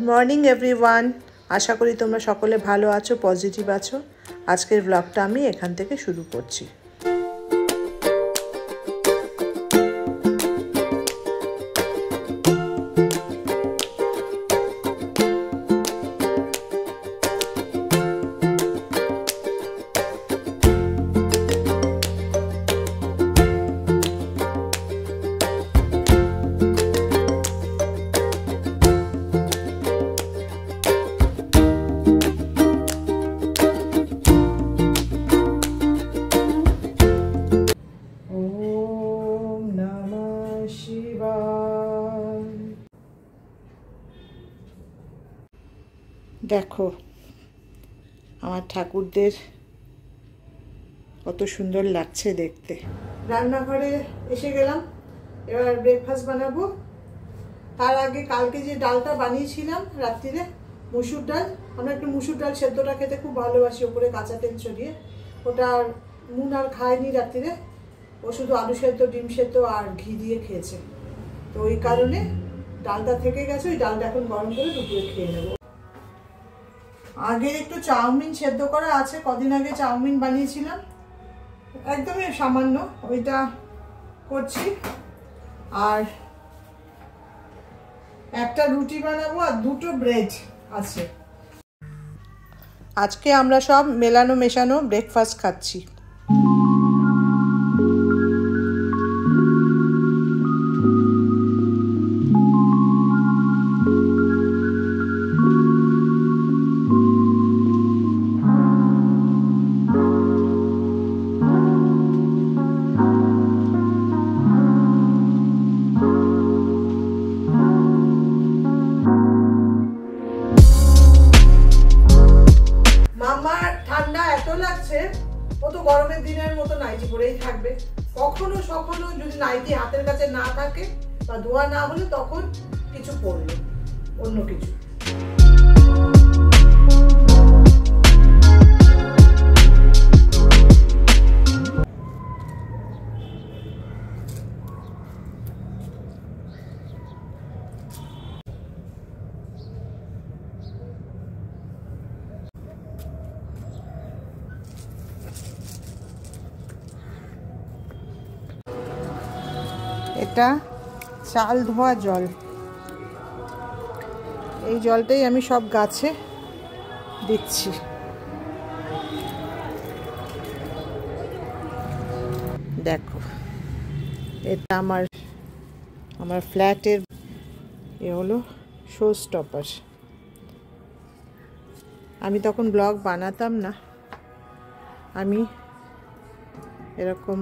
Morning everyone, আশা করি তোমরা সকলে ভালো আছো, পজিটিভ আছো। আজকের ব্লগটা আমি এখান থেকে শুরু করছি। দেখো আমার ঠাকুরদের কত সুন্দর লাগছে দেখতে। রান্নাঘরে এসে গেলাম, এবার ব্রেকফাস্ট বানাবো। তার আগে কালকে যে ডালটা বানিয়েছিলাম রাত্রিরে, মুসুর ডাল, আমরা একটু মুসুর ডাল সেদ্ধটা খেতে খুব ভালোবাসি, ওপরে কাঁচা তেল ছড়িয়ে। ওটা নুন আর খায়নি রাত্রিরে, ও শুধু আলু সেদ্ধ, ডিম সেদ্ধ আর ঘি দিয়ে খেয়েছে। তো ওই কারণে ডালটা থেকে গেছে, ওই ডালটা এখন গরম করে দুপুরে খেয়ে নেবো। আগে একটু চাউমিন সেদ্ধ করা আছে, কদিন আগে চাউমিন বানিয়েছিলাম, একদমই সামান্য, ওইটা করছি। আর একটা রুটি বানাবো আর দুটো ব্রেড আছে। আজকে আমরা সব মেলানো মেশানো ব্রেকফাস্ট খাচ্ছি। ও তো গরমের দিনের মতো নাইটি পরেই থাকবে। কখনো কখনো যদি নাইটি হাতের কাছে না থাকে বা ধোয়া না হলে তখন কিছু পরলো, অন্য কিছু। এটা চাল ধোয়া জল, এই জলটাই আমি সব গাছে দিচ্ছি। দেখো এটা আমার ফ্ল্যাটের এ হলো শো স্টপার। আমি তখন ব্লগ বানাতাম না, আমি এরকম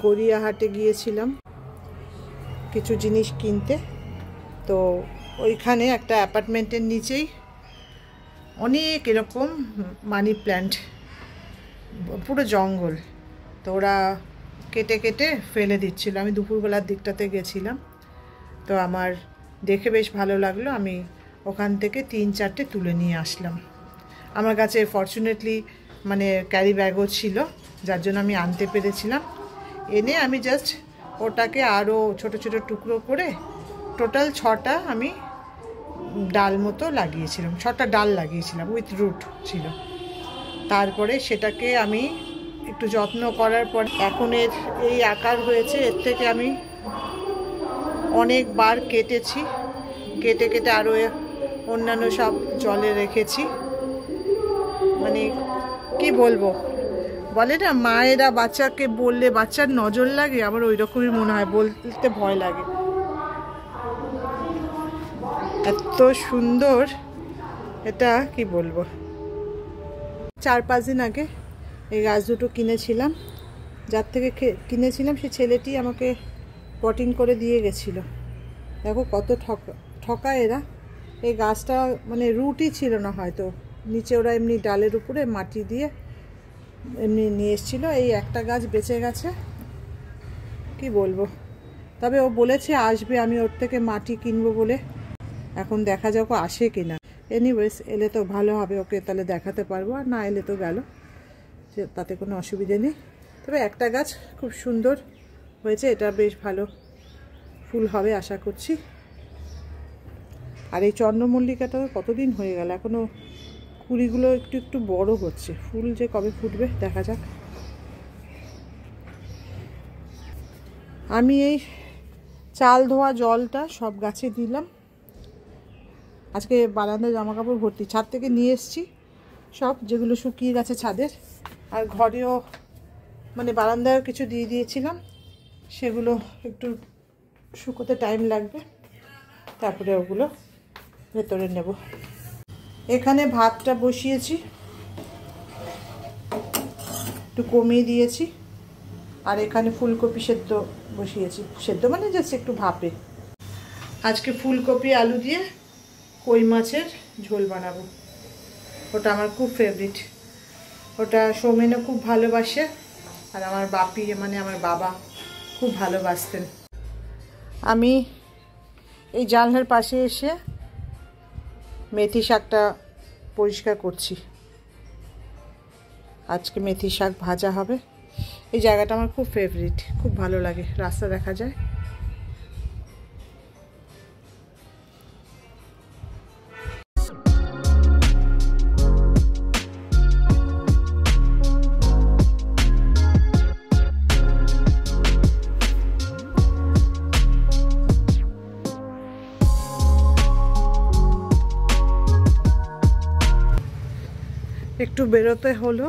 গড়িয়াহাটে গিয়েছিলাম কিছু জিনিস কিনতে। তো ওইখানে একটা অ্যাপার্টমেন্টের নিচেই অনেক এরকম মানি প্ল্যান্ট, পুরো জঙ্গল। তো ওরা কেটে কেটে ফেলে দিচ্ছিল, আমি দুপুরবেলার দিকটাতে গেছিলাম। তো আমার দেখে বেশ ভালো লাগলো, আমি ওখান থেকে 3-4টে তুলে নিয়ে আসলাম। আমার কাছে ফরচুনেটলি মানে ক্যারি ব্যাগও ছিল, যার জন্য আমি আনতে পেরেছিলাম। এনে আমি জাস্ট ওটাকে আরও ছোট ছোট টুকরো করে টোটাল 6টা আমি ডাল মতো লাগিয়েছিলাম, 6টা ডাল লাগিয়েছিলাম, উইথ রুট ছিল। তারপরে সেটাকে আমি একটু যত্ন করার পর এখন এর এই আকার হয়েছে। এর থেকে আমি অনেকবার কেটেছি, কেটে কেটে আরও অন্যান্য সব জলে রেখেছি। মানে কি বলবো, বলে না মায়েরা বাচ্চাকে বললে বাচ্চার নজর লাগে, আমার ওই রকমই মনে হয়, বলতে ভয় লাগে। এত সুন্দর, এটা কি বলবো। 4-5 দিন আগে এই গাছ দুটো কিনেছিলাম, যার থেকে কিনেছিলাম সে ছেলেটি আমাকে পটিং করে দিয়ে গেছিল। দেখো কত ঠকা এরা। এই গাছটা মানে রুটই ছিল না হয়তো, নিচে ওরা এমনি ডালের উপরে মাটি দিয়ে এমনি নিয়ে এসেছিলো। এই একটা গাছ বেঁচে গেছে, কি বলবো। তবে ও বলেছে আসবে, আমি ওর থেকে মাটি কিনবো বলে। এখন দেখা যাক ও আসে কিনা। এনিওয়েজ এলে তো ভালো হবে, ওকে তাহলে দেখাতে পারবো, আর না এলে তো গেল, তাতে কোনো অসুবিধে নেই। তবে একটা গাছ খুব সুন্দর হয়েছে, এটা বেশ ভালো ফুল হবে আশা করছি। আর এই চন্দ্রমল্লিকাটা কতদিন হয়ে গেল, এখনও কুড়িগুলো একটু একটু বড় হচ্ছে। ফুল যে কবে ফুটবে দেখা যাক। আমি এই চাল ধোয়া জলটা সব গাছে দিলাম। আজকে বারান্দায় জামা কাপড় ভর্তি, ছাদ থেকে নিয়ে এসেছি সব, যেগুলো শুকিয়ে গেছে ছাদের। আর ঘরেও মানে বারান্দায় কিছু দিয়ে দিয়েছিলাম, সেগুলো একটু শুকোতে টাইম লাগবে, তারপরে ওগুলো ভেতরে নেব। এখানে ভাতটা বসিয়েছি, একটু কমিয়ে দিয়েছি। আর এখানে ফুলকপি সেদ্ধ বসিয়েছি, সেদ্ধ মানে জাস্ট একটু ভাপে। আজকে ফুলকপি আলু দিয়ে কই মাছের ঝোল বানাবো। ওটা আমার খুব ফেভারিট, ওটা সৌমেনও খুব ভালোবাসে, আর আমার বাপি মানে আমার বাবা খুব ভালোবাসতেন। আমি এই জানলার পাশে এসে মেথি শাকটা পরিষ্কার করছি। আজকে মেথি শাক ভাজা হবে। এই জায়গাটা আমার খুব ফেভারিট, খুব ভালো লাগে, রাস্তা দেখা যায়। একটু বেরোতে হলো,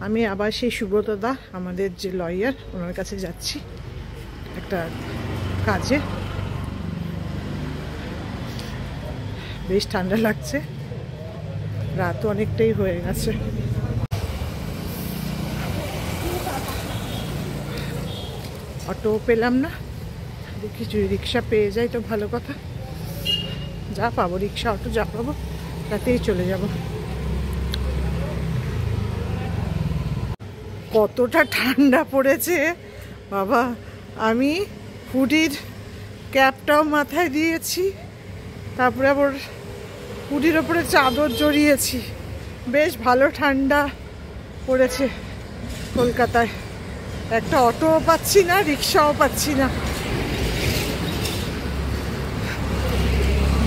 আমি আবার সেই সুব্রতদা আমাদের যে লয়ার ওনার কাছে যাচ্ছি একটা কাজে। বেশ ঠান্ডা লাগছে, রাতও অনেকটাই হয়ে গেছে। অটো পেলাম না, দেখি যদি রিক্সা পেয়ে যাই তো ভালো কথা। যা পাবো রিক্সা অটো যা পাবো তাতেই চলে যাব। কতটা ঠান্ডা পড়েছে বাবা! আমি হুডির ক্যাপটাও মাথায় দিয়েছি, তারপরে আবার হুডির ওপরে চাদর জড়িয়েছি। বেশ ভালো ঠান্ডা পড়েছে কলকাতায়। একটা অটোও পাচ্ছি না, রিক্সাও পাচ্ছি না,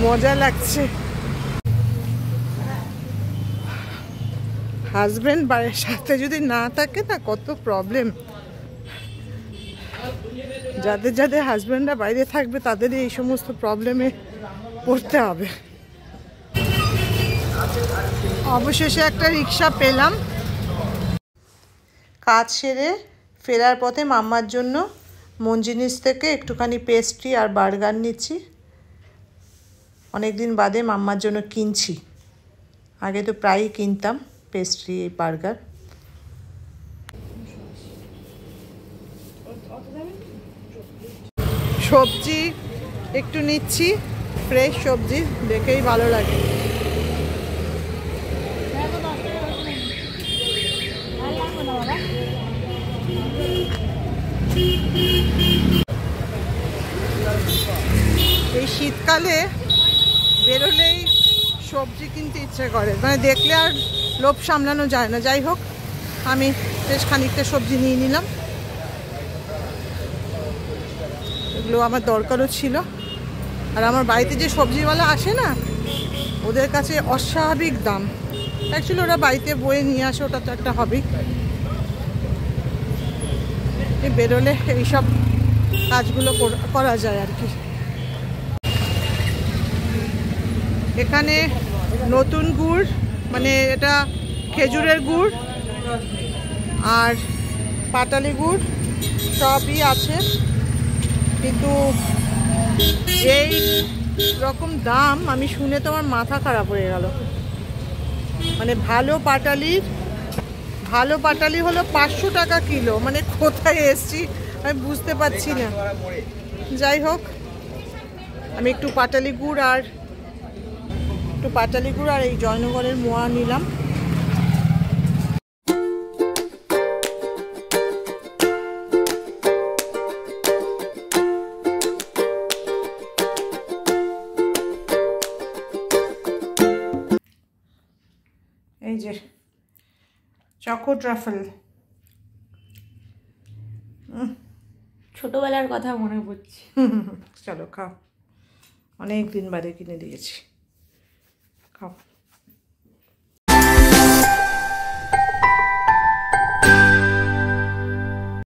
মজা লাগছে। হাজবেন্ড বাড়ির সাথে যদি না থাকে না, কত প্রবলেম। যাদের যাদের হাজবেন্ডরা বাইরে থাকবে তাদেরই এই সমস্ত প্রবলেমে পড়তে হবে। অবশেষে একটা রিক্সা পেলাম। কাজ সেরে ফেরার পথে মাম্মার জন্য মঞ্জিনিস থেকে একটুখানি পেস্ট্রি আর বার্গার নিচ্ছি। অনেকদিন বাদে মাম্মার জন্য কিনছি, আগে তো প্রায়ই কিনতাম পেস্ট্রি বার্গার। সবজি একটু নিচ্ছি, ফ্রেশ সবজি দেখেই ভালো লাগে। এই শীতকালে বেরোলেই সবজি কিনতে ইচ্ছে করে, মানে দেখলে আর লোভ সামলানো যায় না। যাই হোক, আমি বেশ খানিকটা সবজি নিয়ে নিলাম, এগুলো আমার দরকারও ছিল। আর আমার বাড়িতে যে সবজিওয়ালা আসে না, ওদের কাছে অস্বাভাবিক দাম। অ্যাকচুয়ালি ওরা বাড়িতে বয়ে নিয়ে আসে, ওটা তো একটা হবেই। বেরোলে এইসব কাজগুলো করা যায় আর কি। এখানে নতুন গুড়, মানে এটা খেজুরের গুড় আর পাটালি গুড় সবই আছে, কিন্তু যেই রকম দাম আমি শুনে তো আমার মাথা খারাপ হয়ে গেল। মানে ভালো পাটালি হলো 500 টাকা কিলো, মানে কোথায় এসছি আমি বুঝতে পারছি না। যাই হোক, আমি একটু পাটালি গুড় আর এই জয়নগরের মোয়া নিলাম। এই যে চকো ট্রাফল, ছোটবেলার কথা মনে পড়ছে। চলো খাও। অনেক দিন বাদে কিনে দিয়েছি। খাও।